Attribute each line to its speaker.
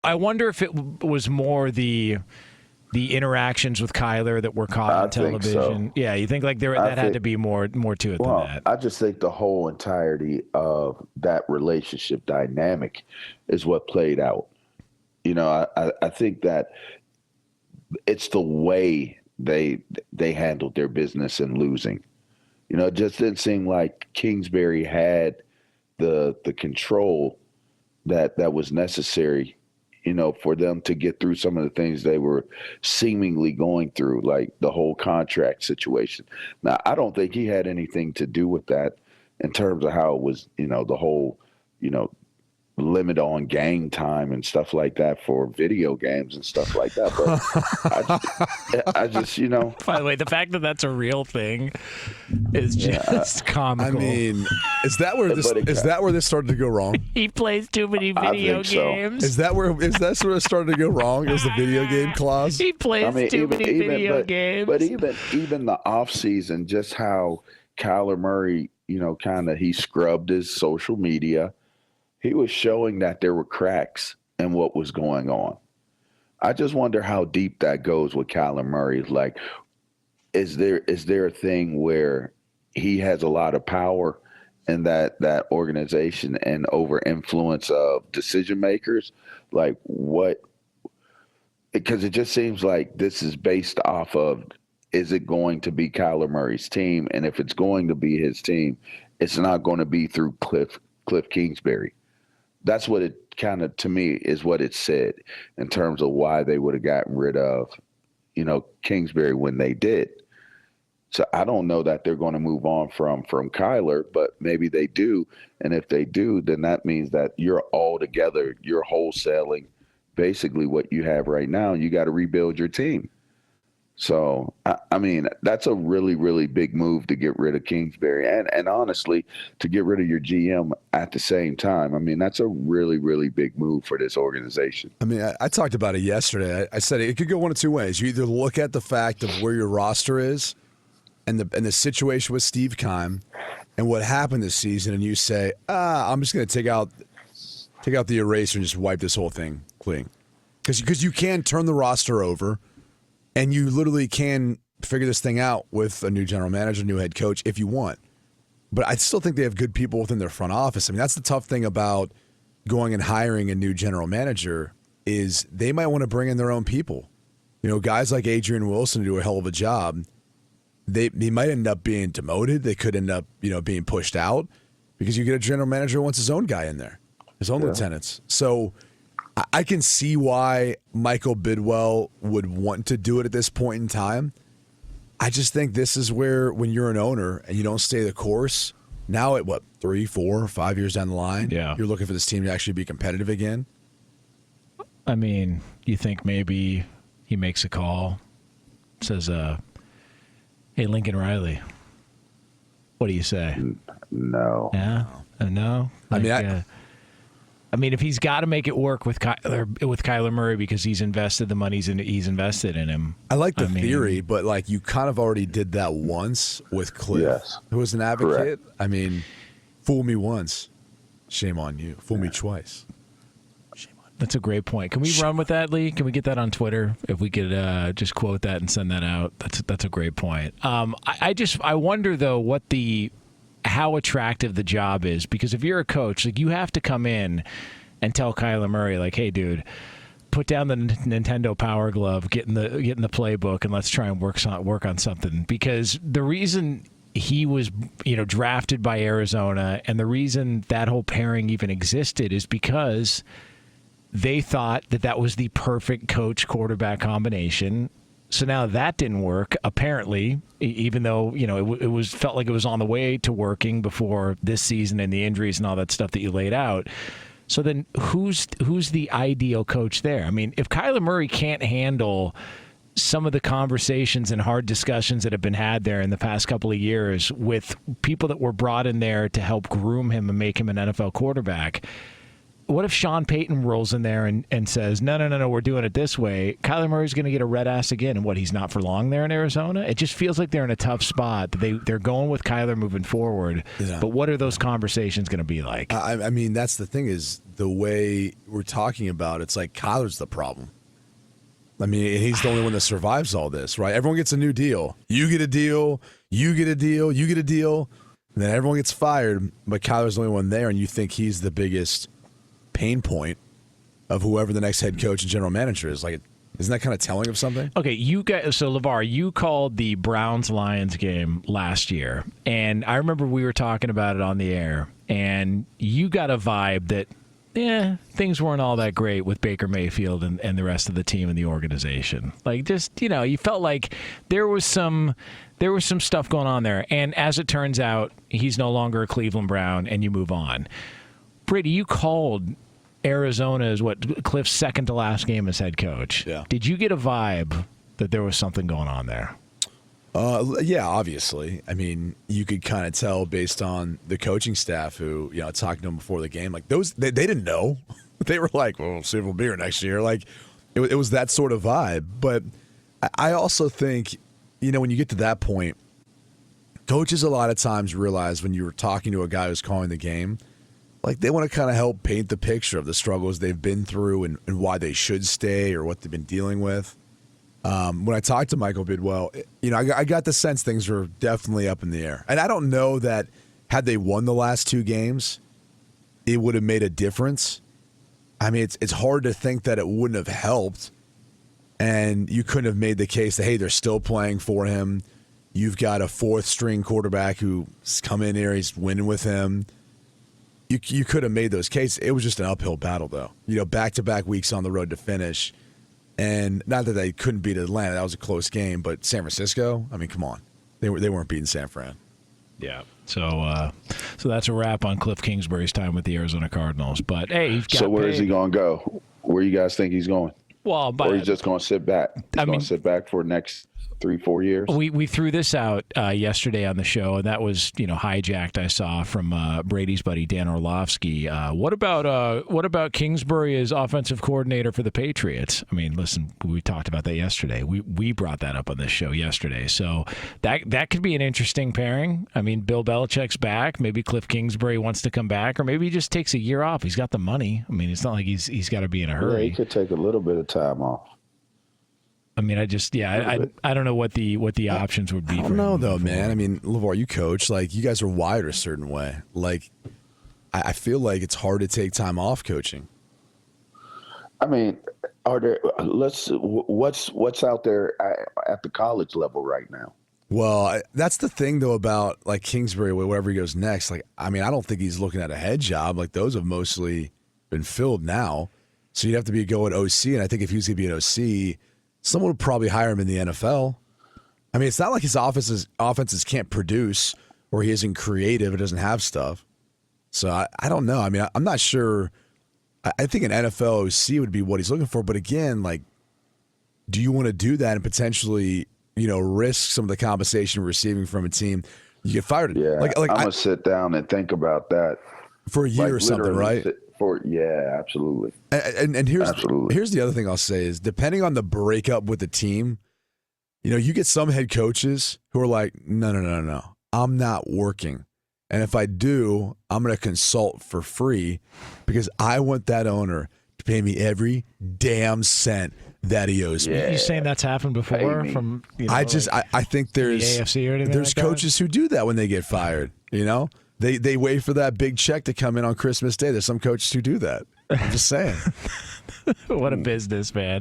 Speaker 1: I wonder if it was more the interactions with Kyler that were caught on television.
Speaker 2: So.
Speaker 1: Yeah, you think like that had to be more to it than that?
Speaker 2: I just think the whole entirety of that relationship dynamic is what played out. I think that it's the way they handled their business in losing. It just didn't seem like Kingsbury had the control that was necessary, for them to get through some of the things they were seemingly going through, like the whole contract situation. Now, I don't think he had anything to do with that in terms of how it was, the whole, limit on game time and stuff like that for video games and stuff like that. But I just,
Speaker 1: By the way, the fact that that's a real thing is just comical.
Speaker 3: I mean, is that where this started to go wrong?
Speaker 1: He plays too many video games.
Speaker 3: So. Is that where it started to go wrong? Is the video game clause?
Speaker 1: He plays too many video games.
Speaker 2: But even the offseason, just how Kyler Murray, he scrubbed his social media. He was showing that there were cracks in what was going on. I just wonder how deep that goes with Kyler Murray. Like, is there a thing where he has a lot of power in that organization and over influence of decision makers? Like, what? Because it just seems like this is based off of, is it going to be Kyler Murray's team? And if it's going to be his team, it's not going to be through Kliff Kingsbury. That's what it kind of, to me, is what it said in terms of why they would have gotten rid of, Kingsbury when they did. So I don't know that they're going to move on from Kyler, but maybe they do. And if they do, then that means that you're wholesaling basically what you have right now. You got to rebuild your team. So, I mean, that's a really, really big move to get rid of Kingsbury and honestly, to get rid of your GM at the same time. I mean, that's a really, really big move for this organization.
Speaker 3: I mean, I talked about it yesterday. I said it could go one of two ways. You either look at the fact of where your roster is and the situation with Steve Keim and what happened this season, and you say, I'm just going to take out the eraser and just wipe this whole thing clean. Because you can turn the roster over. And you literally can figure this thing out with a new general manager, new head coach, if you want. But I still think they have good people within their front office. I mean, that's the tough thing about going and hiring a new general manager is they might want to bring in their own people. Guys like Adrian Wilson do a hell of a job. They might end up being demoted. They could end up, being pushed out because you get a general manager who wants his own guy in there, his own lieutenants. So I can see why Michael Bidwell would want to do it at this point in time. I just think this is where, when you're an owner and you don't stay the course, now at 3, 4, 5 years down the line, you're looking for this team to actually be competitive again.
Speaker 1: I mean, you think maybe he makes a call, says, hey, Lincoln Riley, what do you say?
Speaker 2: No.
Speaker 1: Yeah? No? Like, I mean, if he's got to make it work with Kyler Murray because he's invested the money he's invested in him.
Speaker 3: I like the theory, but you kind of already did that once with Kliff, who was an advocate.
Speaker 2: Correct.
Speaker 3: I mean, fool me once, shame on you. Fool me twice. Shame on you.
Speaker 1: That's a great point. Can we run with that, Lee? Can we get that on Twitter? If we could just quote that and send that out, that's a great point. I wonder though how attractive the job is, because if you're a coach, you have to come in and tell Kyler Murray, hey, dude, put down the Nintendo Power Glove, get in the playbook, and let's try and work on something. Because the reason he was, drafted by Arizona, and the reason that whole pairing even existed is because they thought that was the perfect coach-quarterback combination. So now that didn't work, apparently, even though, it felt like it was on the way to working before this season and the injuries and all that stuff that you laid out. So then who's the ideal coach there? I mean, if Kyler Murray can't handle some of the conversations and hard discussions that have been had there in the past couple of years with people that were brought in there to help groom him and make him an NFL quarterback, Sean Payton rolls in there and says, no, we're doing it this way? Kyler Murray's going to get a red ass again, and he's not for long there in Arizona? It just feels like they're in a tough spot. They're going with Kyler moving forward, but what are those conversations going to be like?
Speaker 3: I mean, that's the thing is the way we're talking about it's like Kyler's the problem. I mean, he's the only one that survives all this, right? Everyone gets a new deal. You get a deal, you get a deal, you get a deal, and then everyone gets fired, but Kyler's the only one there, and you think he's the biggest pain point of whoever the next head coach and general manager is. Like, isn't that kind of telling of something?
Speaker 1: Okay, so LaVar, you called the Browns-Lions game last year, and I remember we were talking about it on the air, and you got a vibe that things weren't all that great with Baker Mayfield and the rest of the team and the organization. Like, just, you felt like there was some stuff going on there. And as it turns out, he's no longer a Cleveland Brown, and you move on. Brady, you called Arizona as Kliff's second to last game as head coach.
Speaker 3: Yeah.
Speaker 1: Did you get a vibe that there was something going on there?
Speaker 3: Yeah, obviously. I mean, you could kind of tell based on the coaching staff who, talking to them before the game, like they didn't know. They were like, well, see if we'll be here next year. Like, it was that sort of vibe. But I also think, when you get to that point, coaches a lot of times realize when you're talking to a guy who's calling the game, like they want to kind of help paint the picture of the struggles they've been through and why they should stay or what they've been dealing with. When I talked to Michael Bidwell, I got the sense things were definitely up in the air. And I don't know that had they won the last two games, it would have made a difference. I mean, it's hard to think that it wouldn't have helped. And you couldn't have made the case that, hey, they're still playing for him. You've got a fourth-string quarterback who's come in here. He's winning with him. You could have made those cases. It was just an uphill battle, though. Back-to-back weeks on the road to finish. And not that they couldn't beat Atlanta. That was a close game. But San Francisco, I mean, come on. They weren't beating San Fran.
Speaker 1: Yeah. So that's a wrap on Kliff Kingsbury's time with the Arizona Cardinals. But, hey, he's got
Speaker 2: So where
Speaker 1: paid.
Speaker 2: is he going to go? Where you guys think he's going?
Speaker 1: Well,
Speaker 2: or he's just going to sit back? He's going to sit back for the next 3-4 years?
Speaker 1: We threw this out yesterday on the show, and that was hijacked. I saw from Brady's buddy Dan Orlovsky. What about Kingsbury as offensive coordinator for the Patriots? I mean, listen, we talked about that yesterday. We brought that up on this show yesterday. So that could be an interesting pairing. I mean, Bill Belichick's back. Maybe Kliff Kingsbury wants to come back, or maybe he just takes a year off. He's got the money. I mean, it's not like he's got to be in a hurry.
Speaker 2: Yeah, he could take a little bit of time off.
Speaker 1: I mean, I don't know what the options would be.
Speaker 3: I don't know though, man. I mean, LaVar, you coach. Like, you guys are wired a certain way. Like, I feel like it's hard to take time off coaching.
Speaker 2: I mean, what's out there at the college level right now?
Speaker 3: Well, that's the thing though about like Kingsbury, wherever he goes next. Like, I mean, I don't think he's looking at a head job. Like, those have mostly been filled now. So you'd have to be going OC, and I think if he was going to be an OC, someone would probably hire him in the NFL. I mean, it's not like his offenses can't produce or he isn't creative or doesn't have stuff. So I don't know. I mean, I'm not sure. I think an NFL OC would be what he's looking for. But again, like, do you want to do that and potentially, risk some of the compensation you're receiving from a team? You get fired.
Speaker 2: Yeah, like I'm going to sit down and think about that.
Speaker 3: For a year or something, right?
Speaker 2: Yeah, absolutely.
Speaker 3: And here's the other thing I'll say is, depending on the breakup with the team, you get some head coaches who are like, no, I'm not working. And if I do, I'm going to consult for free because I want that owner to pay me every damn cent that he owes me.
Speaker 1: You saying that's happened before? From
Speaker 3: I think there's
Speaker 1: the AFC or anything
Speaker 3: there's
Speaker 1: like
Speaker 3: coaches who do that when they get fired. They wait for that big check to come in on Christmas Day. There's some coaches who do that. I'm just saying.
Speaker 1: What a business, man.